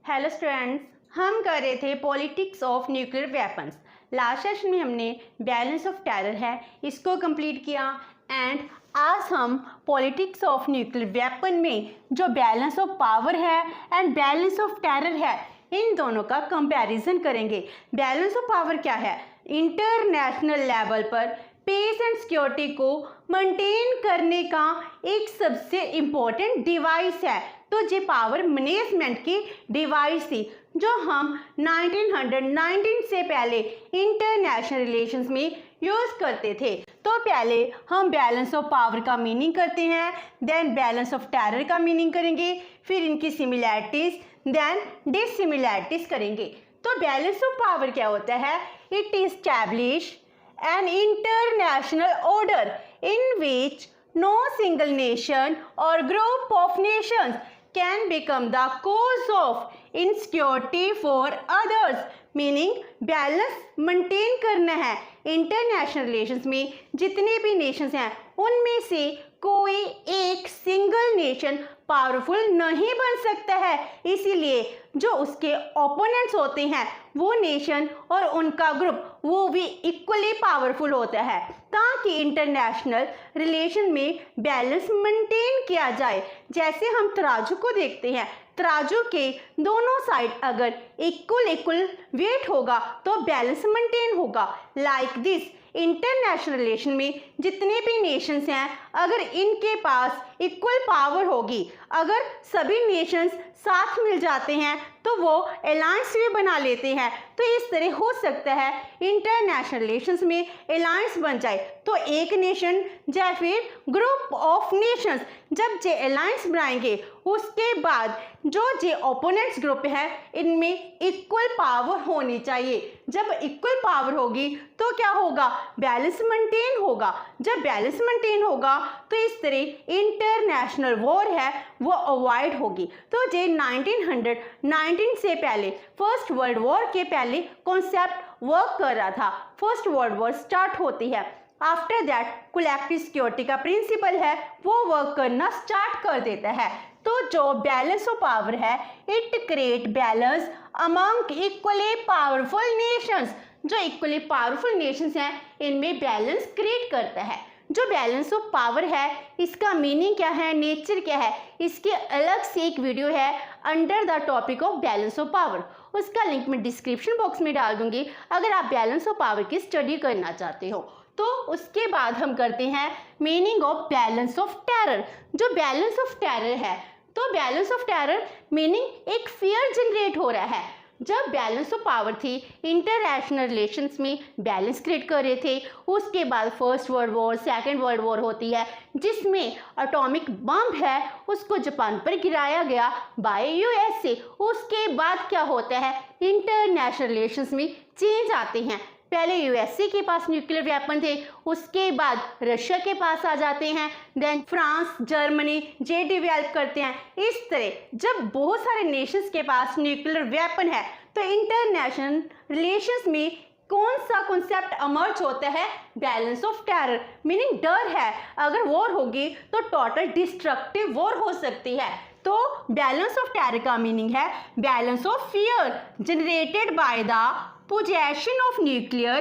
Hello students, हम कर रहे थे politics of nuclear weapons. Last session में हमने बैलेंस ऑफ टेरर है इसको कंप्लीट किया एंड आज हम पॉलिटिक्स ऑफ न्यूक्लियर वेपन में जो बैलेंस ऑफ पावर है एंड बैलेंस ऑफ टेरर है इन दोनों का कंपैरिजन करेंगे। बैलेंस ऑफ पावर क्या है? इंटरनेशनल लेवल पर पीस एंड सिक्योरिटी को मेंटेन करने का एक सबसे इम्पोर्टेंट डिवाइस है। तो ये पावर मैनेजमेंट की डिवाइस थी जो हम 1919 से पहले इंटरनेशनल रिलेशंस में यूज़ करते थे। तो पहले हम बैलेंस ऑफ पावर का मीनिंग करते हैं, देन बैलेंस ऑफ टेरर का मीनिंग करेंगे, फिर इनकी सिमिलैरिटीज, देन डिससिमिलैरिटीज करेंगे। तो बैलेंस ऑफ पावर क्या होता है? It establish an international order in which no single nation or group of nations can become the cause of insecurity for others। Meaning balance maintain करना है। इंटरनेशनल रिलेशंस में जितने भी नेशंस हैं उनमें से कोई एक सिंगल नेशन पावरफुल नहीं बन सकता है, इसीलिए जो उसके ओपोनेंट्स होते हैं वो नेशन और उनका ग्रुप वो भी इक्वली पावरफुल होता है ताकि इंटरनेशनल रिलेशन में बैलेंस मेंटेन किया जाए। जैसे हम तराजू को देखते हैं, तराजू के दोनों साइड अगर इक्वल वेट होगा तो बैलेंस मेंटेन होगा। लाइक दिस इंटरनेशनल रिलेशन में जितने भी नेशंस हैं अगर इनके पास इक्वल पावर होगी, अगर सभी नेशंस साथ मिल जाते हैं तो वो अलायंस भी बना लेते हैं। तो इस तरह हो सकता है इंटरनेशनल रिलेशंस में अलायंस बन जाए। तो एक नेशन या फिर ग्रुप ऑफ नेशंस जब जे अलायंस बनाएंगे उसके बाद जो जे ओपोनेंट्स ग्रुप है इनमें इक्वल पावर होनी चाहिए। जब इक्वल पावर होगी तो क्या होगा? बैलेंस मेंटेन होगा। जब बैलेंस मेंटेन होगा तो इस तरह इंटरनेशनल वॉर है वो अवॉइड होगी। तो जे 1919 से पहले फर्स्ट वर्ल्ड वॉर के पहले कॉन्सेप्ट वर्क कर रहा था। फर्स्ट वर्ल्ड वॉर स्टार्ट होती है, आफ्टर दैट कलेक्टिव सिक्योरिटी का प्रिंसिपल है वो वर्क करना स्टार्ट कर देता है। तो जो बैलेंस ऑफ पावर है it create balance among equally powerful Nations. जो इक्वली पावरफुल नेशंस हैं इनमें बैलेंस क्रिएट करता है। जो बैलेंस ऑफ पावर है इसका मीनिंग क्या है, नेचर क्या है, इसके अलग से एक वीडियो है under the topic of balance of power. उसका लिंक मैं डिस्क्रिप्शन बॉक्स में डाल दूंगी अगर आप बैलेंस ऑफ पावर की स्टडी करना चाहते हो। तो उसके बाद हम करते हैं meaning of balance of terror. जो बैलेंस ऑफ टेरर है तो बैलेंस ऑफ टेरर मीनिंग एक फियर जनरेट हो रहा है। जब बैलेंस ऑफ पावर थी इंटरनेशनल रिलेशंस में बैलेंस क्रिएट कर रहे थे, उसके बाद first world war, second world war होती है जिसमें एटॉमिक बम है उसको जापान पर गिराया गया बाय यूएसए। उसके बाद क्या होता है? इंटरनेशनल रिलेशंस में चेंज आते हैं। पहले यूएसए के पास न्यूक्लियर वेपन थे, उसके बाद रशिया के पास आ जाते हैं, देन फ्रांस, जर्मनी जे डेवलप करते हैं। इस तरह जब बहुत सारे नेशंस के पास न्यूक्लियर वेपन है तो इंटरनेशनल रिलेशंस में कौन सा कॉन्सेप्ट अमर्ज होता है? Balance of terror. मीनिंग डर है, अगर वॉर होगी तो टोटल डिस्ट्रक्टिव वॉर हो सकती है। तो बैलेंस ऑफ टेरर का मीनिंग है balance of fear generated by the possession of nuclear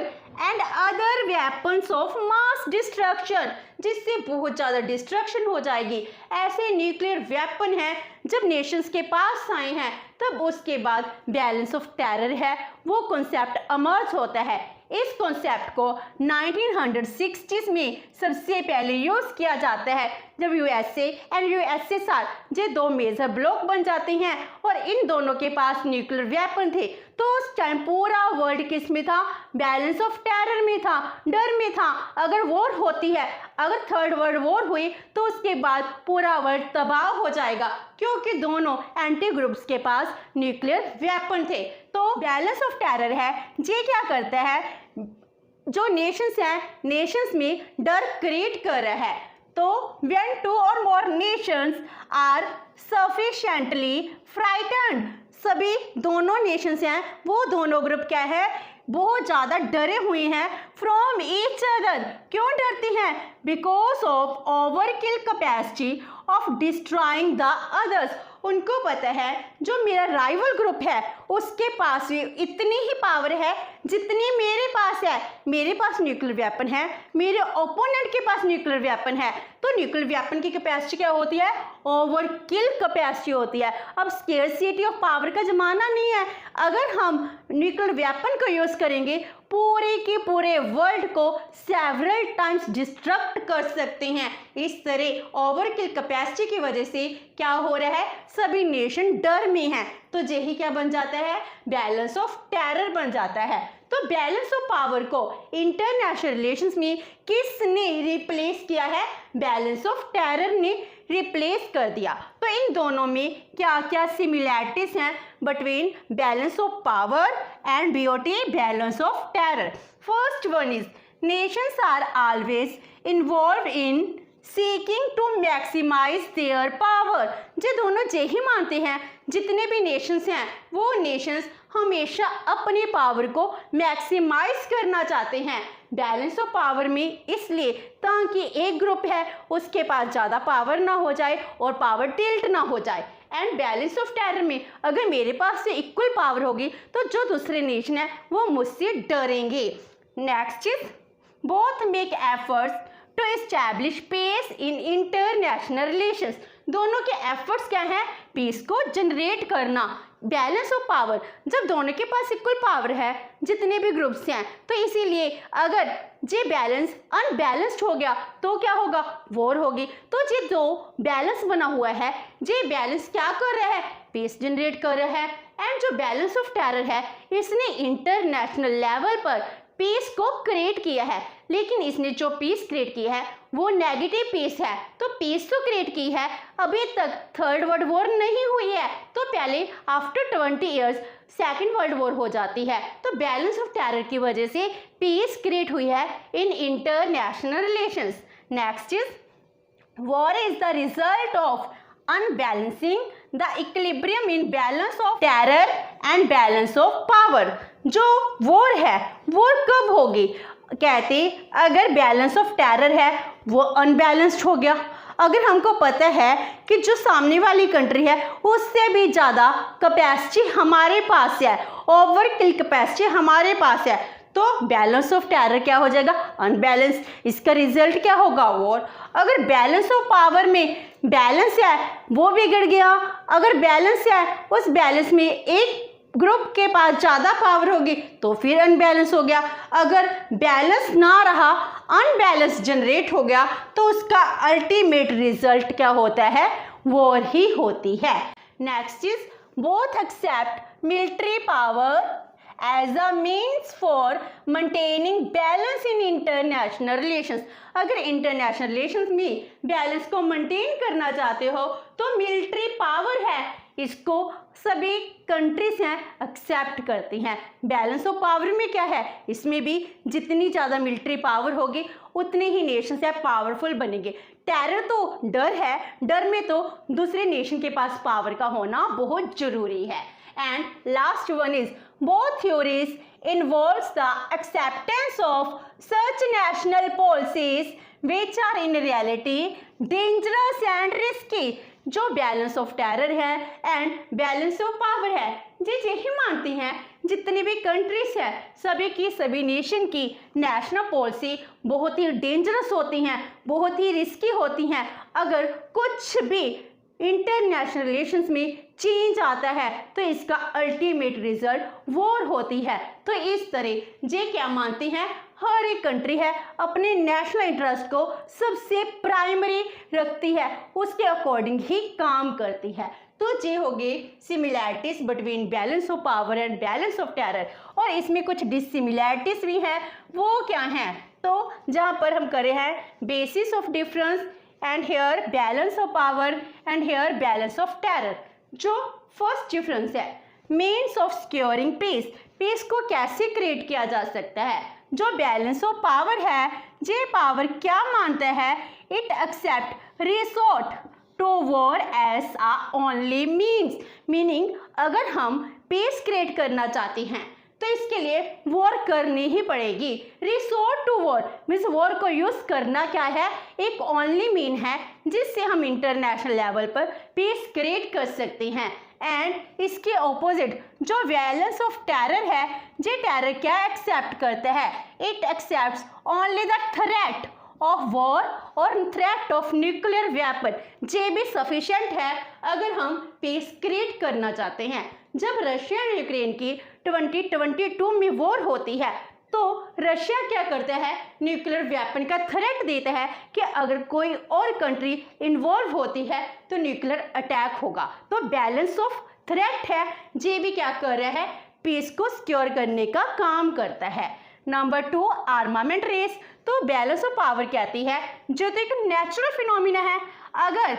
and other weapons of mass destruction, जिससे बहुत ज़्यादा डिस्ट्रक्शन हो जाएगी। ऐसे न्यूक्लियर वेपन हैं जब नेशंस के पास आए हैं तब उसके बाद बैलेंस ऑफ टेरर है वो कॉन्सेप्ट अमर्ज होता है। इस कॉन्सेप्ट को 1960s में सबसे पहले यूज़ किया जाता है जब यूएसए एंड यूएसएसआर ये दो मेजर ब्लॉक बन जाते हैं और इन दोनों के पास न्यूक्लियर वेपन थे। तो उस टाइम पूरा वर्ल्ड किस में था? बैलेंस ऑफ टेरर में था, डर में था। अगर वॉर होती है, अगर थर्ड वर्ल्ड वॉर हुई तो उसके बाद पूरा वर्ल्ड तबाह हो जाएगा क्योंकि दोनों एंटी ग्रुप्स के पास न्यूक्लियर वेपन थे। तो बैलेंस ऑफ टेरर है ये क्या करता है? जो नेशंस हैं नेशंस में डर क्रिएट कर रहा है। तो when two or more nations are sufficiently frightened, सभी दोनों नेशंस हैं वो दोनों ग्रुप क्या है? बहुत ज़्यादा डरे हुए हैं फ्रॉम ईच अदर। क्यों डरते हैं? Because of overkill capacity of destroying the others. उनको पता है जो मेरा राइवल ग्रुप है उसके पास भी इतनी ही पावर है जितनी मेरे पास है। मेरे पास न्यूक्लियर वेपन है, मेरे ओपोनेंट के पास न्यूक्लियर वेपन है, तो न्यूक्लियर वेपन की कैपेसिटी क्या होती है? ओवर किल कैपेसिटी होती है। अब स्केर्सिटी ऑफ पावर का जमाना नहीं है। अगर हम न्यूक्लियर वेपन को यूज करेंगे पूरे के पूरे वर्ल्ड को सेवरल टाइम्स डिस्ट्रक्ट कर सकते हैं। इस तरह ओवरकिल कैपेसिटी की वजह से क्या हो रहा है? सभी नेशन डर में हैं। तो यही क्या बन जाता है? बैलेंस ऑफ टेरर बन जाता है। तो बैलेंस ऑफ पावर को इंटरनेशनल रिलेशंस में किसने रिप्लेस किया है? बैलेंस ऑफ टेरर ने रिप्लेस कर दिया। तो इन दोनों में क्या क्या सिमिलैरिटीज हैं between balance of power and BOT balance of terror? First one is nations are always involved in seeking to maximize their power। जो दोनों यही मानते हैं, जितने भी नेशंस हैं वो नेशंस हमेशा अपनी पावर को मैक्सिमाइज करना चाहते हैं। बैलेंस ऑफ पावर में इसलिए ताकि एक ग्रुप है उसके पास ज़्यादा पावर ना हो जाए और पावर टिल्ट ना हो जाए। एंड बैलेंस ऑफ टेरर में अगर मेरे पास से इक्वल पावर होगी तो जो दूसरे नेशन है वो मुझसे डरेंगे। Next is both make efforts to establish peace in international relations। दोनों के एफर्ट्स क्या हैं? पीस को जनरेट करना। बैलेंस ऑफ पावर, जब दोनों के पास इक्वल पावर है जितने भी ग्रुप्स हैं, तो इसीलिए अगर ये बैलेंस अनबैलेंस्ड हो गया तो क्या होगा? वॉर होगी। तो ये जो बैलेंस बना हुआ है ये बैलेंस क्या कर रहा है? पीस जनरेट कर रहा है। एंड जो बैलेंस ऑफ टेरर है इसने इंटरनेशनल लेवल पर पीस को क्रिएट किया है, लेकिन इसने जो पीस क्रिएट की है वो नेगेटिव पीस है। तो पीस तो क्रिएट की है, अभी तक थर्ड वर्ल्ड वॉर नहीं हुई है, तो पहले after 20 years second world war हो जाती है। तो बैलेंस ऑफ टेरर की वजह से पीस क्रिएट हुई है इन international relations. Next is war is the result of unbalancing the equilibrium in balance of terror and balance of power। जो वॉर है वॉर कब होगी? कहते अगर बैलेंस ऑफ टेरर है वो अनबैलेंस्ड हो गया। अगर हमको पता है कि जो सामने वाली कंट्री है उससे भी ज़्यादा कैपेसिटी हमारे पास है, ओवरकिल कैपेसिटी हमारे पास है, तो बैलेंस ऑफ टेरर क्या हो जाएगा? अनबैलेंस। इसका रिजल्ट क्या होगा? वॉर। अगर बैलेंस ऑफ पावर में बैलेंस है वो बिगड़ गया, अगर बैलेंस है उस बैलेंस में एक ग्रुप के पास ज़्यादा पावर होगी तो फिर अनबैलेंस हो गया। अगर बैलेंस ना रहा, अनबैलेंस जनरेट हो गया, तो उसका अल्टीमेट रिजल्ट क्या होता है? वॉर ही होती है। Next is both except military power as a means for maintaining balance in international relations। अगर इंटरनेशनल रिलेशंस में बैलेंस को मेंटेन करना चाहते हो तो मिलिट्री पावर है, इसको सभी कंट्रीज हैं एक्सेप्ट करती हैं। बैलेंस ऑफ पावर में क्या है? इसमें भी जितनी ज़्यादा मिलिट्री पावर होगी उतने ही नेशंस है पावरफुल बनेंगे। टेरर तो डर है, डर में तो दूसरे नेशन के पास पावर का होना बहुत जरूरी है। And last one is both theories involves the acceptance of such national policies which are in reality dangerous and risky। जो बैलेंस ऑफ टेरर है एंड बैलेंस ऑफ पावर है ये यही मानती हैं जितनी भी कंट्रीज है सभी की सभी नेशन की नेशनल पॉलिसी बहुत ही डेंजरस होती हैं, बहुत ही रिस्की होती हैं। अगर कुछ भी इंटरनेशनल रिलेशंस में चेंज आता है तो इसका अल्टीमेट रिजल्ट वॉर होती है। तो इस तरह जे क्या मानती हैं, हर एक कंट्री है अपने नेशनल इंटरेस्ट को सबसे प्राइमरी रखती है, उसके अकॉर्डिंग ही काम करती है। तो ये हो गए similarities between balance of power and balance of terror. और इसमें कुछ डिससिमिलैरिटीज भी हैं, वो क्या हैं? तो जहाँ पर हम करे हैं basis of difference and here balance of power and here balance of terror. जो फर्स्ट डिफरेंस है means of securing peace, peace को कैसे क्रिएट किया जा सकता है। जो बैलेंस ऑफ पावर है ये पावर क्या मानता है? It except resort to war as a only means. Meaning अगर हम पीस क्रिएट करना चाहते हैं तो इसके लिए वॉर करनी ही पड़ेगी। Resort to war means war को यूज करना क्या है, एक ओनली मीन है जिससे हम इंटरनेशनल लेवल पर पीस क्रिएट कर सकते हैं। एंड इसके ऑपोजिट जो वायलेंस ऑफ टेरर है, ये टेरर क्या एक्सेप्ट करता है, it accepts only the threat of war और थ्रेट ऑफ न्यूक्लियर वेपन। ये भी सफिशिएंट है अगर हम पीस क्रिएट करना चाहते हैं। जब रशिया और यूक्रेन की 2022 में वॉर होती है तो रशिया क्या करता है, न्यूक्लियर वेपन का थ्रेट देता है कि अगर कोई और कंट्री इन्वॉल्व होती है तो न्यूक्लियर अटैक होगा। तो बैलेंस ऑफ थ्रेट है, ये भी क्या कर रहा है, पीस को सिक्योर करने का काम करता है। Number 2 armament race. तो बैलेंस ऑफ पावर कहती है जो तो एक नेचुरल फिनोमिना है, अगर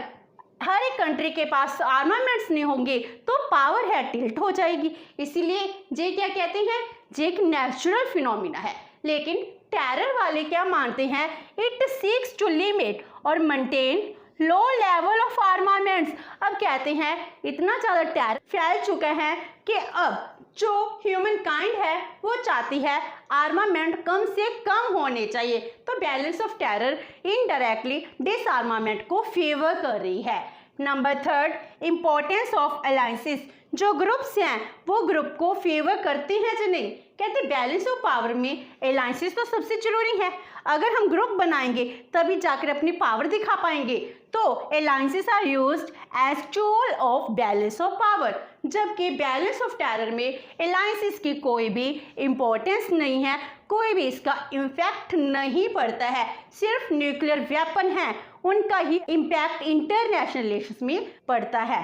हर एक कंट्री के पास आर्मामेंट्स नहीं होंगे तो पावर है टिल्ट हो जाएगी। इसीलिए ये क्या कहते हैं, ये एक नेचुरल फिनोमिना है। लेकिन टेरर वाले क्या मानते हैं, इट सीक्स टू लिमिट और maintain low level of armaments. अब कहते हैं इतना ज़्यादा टेरर फैल चुका है कि अब जो ह्यूमन काइंड है वो चाहती है आर्मामेंट कम से कम होने चाहिए। तो बैलेंस ऑफ टेरर इनडायरेक्टली डिसआर्मामेंट को फेवर कर रही है। Number 3 importance of alliances. जो ग्रुप्स हैं वो ग्रुप को फेवर करते हैं जो नहीं, कहते बैलेंस ऑफ पावर में अलायंसेस तो सबसे जरूरी है। अगर हम ग्रुप बनाएंगे तभी जाकर अपनी पावर दिखा पाएंगे। तो alliances are used as tool of balance of power, जबकि बैलेंस ऑफ टेरर में अलायंसेस की कोई भी इंपॉर्टेंस नहीं है, कोई भी इसका इम्पैक्ट नहीं पड़ता है। सिर्फ न्यूक्लियर वेपन है उनका ही इम्पैक्ट इंटरनेशनल रिलेशंस में पड़ता है।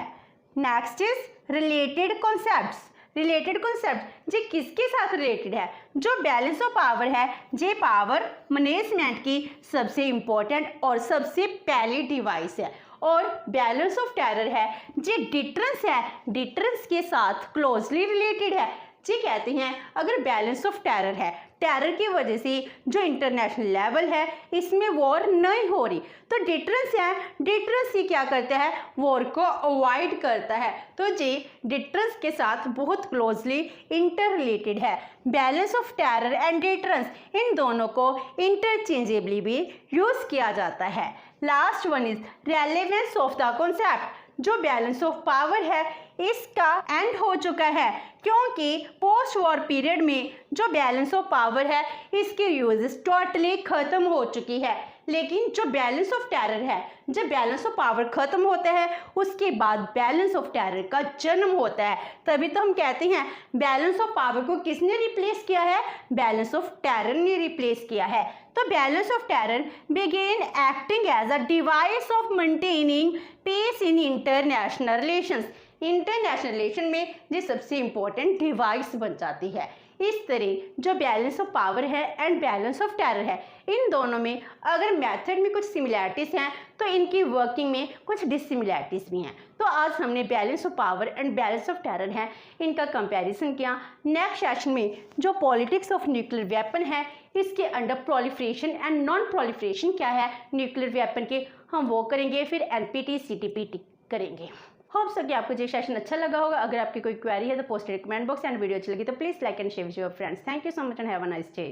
Next is related concepts. Related concept ये किसके साथ रिलेटेड है, जो बैलेंस ऑफ पावर है ये पावर मैनेजमेंट की सबसे इम्पोर्टेंट और सबसे पहली डिवाइस है। और बैलेंस ऑफ टेरर है ये डिटरेंस है, डिटरेंस के साथ क्लोजली रिलेटेड है। जी कहते हैं अगर बैलेंस ऑफ टेरर है, टेरर की वजह से जो इंटरनेशनल लेवल है इसमें वॉर नहीं हो रही, तो डिटरेंस है, डिटरेंस ही क्या करता है, वॉर को अवॉइड करता है। तो जी डिटरेंस के साथ बहुत क्लोजली इंटर रिलेटेड है। Balance of terror and deterrence इन दोनों को इंटरचेंजेबली भी यूज किया जाता है। Last one is relevance of the concept. जो बैलेंस ऑफ पावर है इसका एंड हो चुका है, क्योंकि पोस्ट वॉर पीरियड में जो बैलेंस ऑफ पावर है इसकी यूजेस टोटली खत्म हो चुकी है। लेकिन जो बैलेंस ऑफ टेरर है, जब बैलेंस ऑफ पावर खत्म होता है उसके बाद बैलेंस ऑफ टेरर का जन्म होता है। तभी तो हम कहते हैं बैलेंस ऑफ पावर को किसने रिप्लेस किया है, बैलेंस ऑफ टेरर ने रिप्लेस किया है। तो balance of terror began acting as a device of maintaining peace in international relations. International relation में ये सबसे इंपॉर्टेंट डिवाइस बन जाती है। इस तरह जो बैलेंस ऑफ पावर है एंड बैलेंस ऑफ टेरर है, इन दोनों में अगर मेथड में कुछ सिमिलैरिटीज़ हैं तो इनकी वर्किंग में कुछ डिससिमिलैरिटीज़ भी हैं। तो आज हमने balance of power and balance of terror है इनका कंपैरिजन किया। नेक्स्ट सेशन में जो पॉलिटिक्स ऑफ न्यूक्लियर वेपन है इसके under proliferation and non proliferation क्या है न्यूक्लियर वेपन के, हम वो करेंगे। फिर एनपीटी सीटीपी करेंगे। होप सो कि आपको ये सेशन अच्छा लगा होगा। अगर आपकी कोई क्वेरी है तो post comment box and video अच्छी लगी तो please like and share with your friends. Thank you so much and have a nice day.